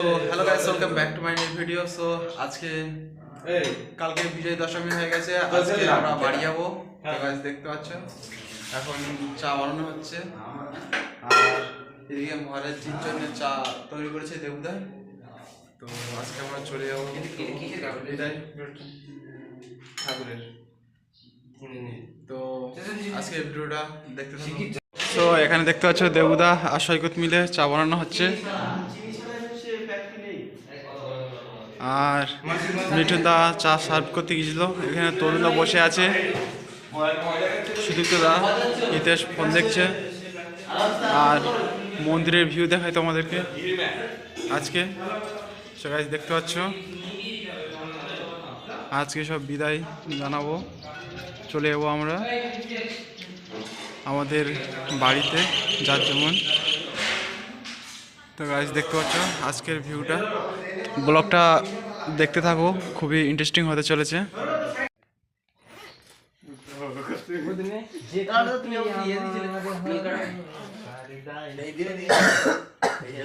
তো hello guys, welcome back to my new video. So আজকে কালকে বিজয় দশমী হয়ে গেছে, আজকে আমরা বাড়ি যাবো। তো গাইস দেখতে পাচ্ছ এখন চা বানানো হচ্ছে, আর এদিকে মহারাজজির জন্য চা তৈরি করেছে দেবদা। তো আজকে আমরা চলে যাবো বিদায় ঠাকুরের। তো আজকে ভিডিওটা দেখতে থাকুন। তো এখানে দেখতে পাচ্ছ দেবদা আর সৈকত মিলে চা বানানো হচ্ছে, আর মিঠুনদা চা সার্ভ করতে গিয়েছিল। এখানে তরুণদা বসে আছে, সুদীপ্তদা হিতেশ ফোন দেখছে, আর মন্দিরের ভিউ দেখায় তোমাদেরকে আজকে। সবাই দেখতে পাচ্ছ আজকে সব বিদায় জানাবো, চলে যাবো আমরা আমাদের বাড়িতে যার যেমন। তো গাইস দেখতে পাচ্ছ আজকের ভিউটা, ব্লগটা দেখতে থাকো, খুবই ইন্টারেস্টিং হতে চলেছে।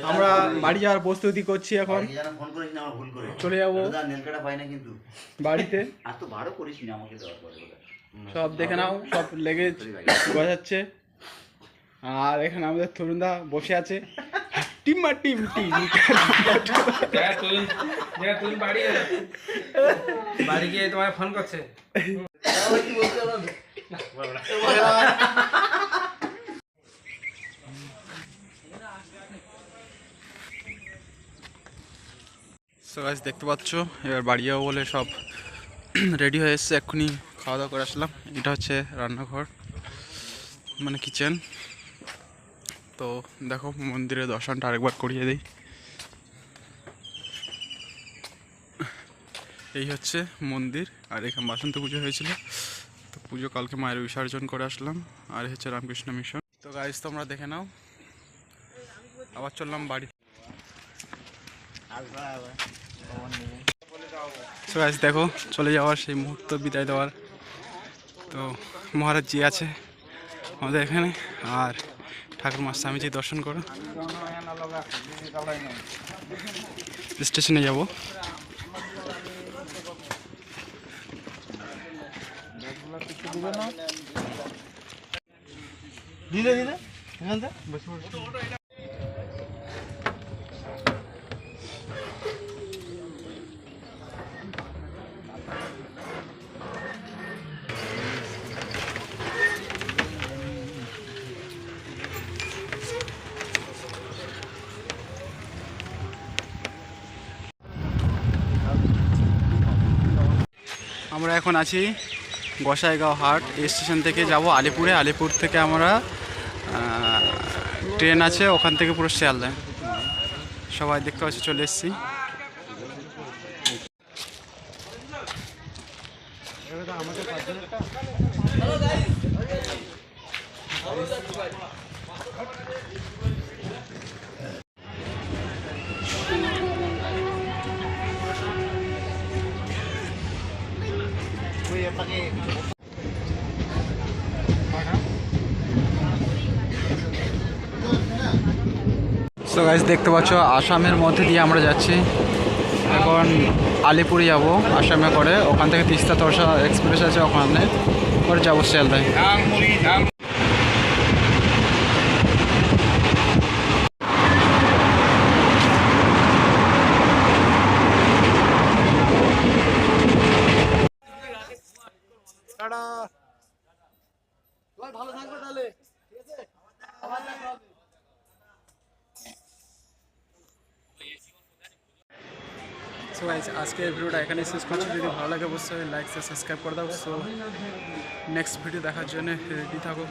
আমরা বাড়ি যাওয়ার প্রস্তুতি করছি, এখন চলে যাবো বাড়িতে। সব দেখে নাও, সব লেগে গজাচ্ছে। আর এখানে আমাদের তরুণদা বসে আছে, টিম টিম টিম বাড়ি গিয়ে তোমায় ফোন করছে। সো গাইস দেখতে পাচ্ছ এবার বাড়ি যাবো বলে সব রেডি হয়ে এসছে, এক্ষুনি খাওয়া দাওয়া করে আসলাম। এটা হচ্ছে রান্নাঘর, মানে কিচেন। তো দেখো মন্দিরের দর্শনটা আরেকবার করিয়ে দিই। এই হচ্ছে মন্দির, আর এখানে বাসন্তী পুজো হয়েছিল, তো পুজো কালকে মায়ের বিসর্জন করে আসলাম। আর হচ্ছে রামকৃষ্ণ মিশন। তো গাইস তোমরা দেখে নাও, আবার চললাম বাড়ি। তো গাইস দেখো চলে যাওয়ার সেই মুহূর্ত, বিদায় দেওয়ার। তো মহারাজ জি আছে আমাদের এখানে, আর ঠাকুরমা স্বামীজি দর্শন করো। স্টেশনে যাব। ধীরে ধীরে আমরা এখন আছি গোসাইগাঁও হাট। এই স্টেশন থেকে যাব আলিপুরে, আলিপুর থেকে আমরা ট্রেন আছে, ওখান থেকে পুরো শিয়ালদায়। সবাই দেখতে পাচ্ছি চলে এসেছি। সো গাইস দেখতে পাচ্ছ আসামের মধ্যে দিয়ে আমরা যাচ্ছি, এখন আলিপুরে যাব আসামে করে। ওখান থেকে তিস্তা তরসা এক্সপ্রেস আছে, ওখানে করে যাবো শিয়ালদায়। ভালো থাকবে তাহলে, ঠিক আছে? সো গাইস আজকে ভিডিওটা এখানে শেষ করছি। যদি ভালো লাগে অবশ্যই লাইক সাবস্ক্রাইব করে দাও। সো নেক্সট ভিডিও দেখার জন্য রেডি থাকো।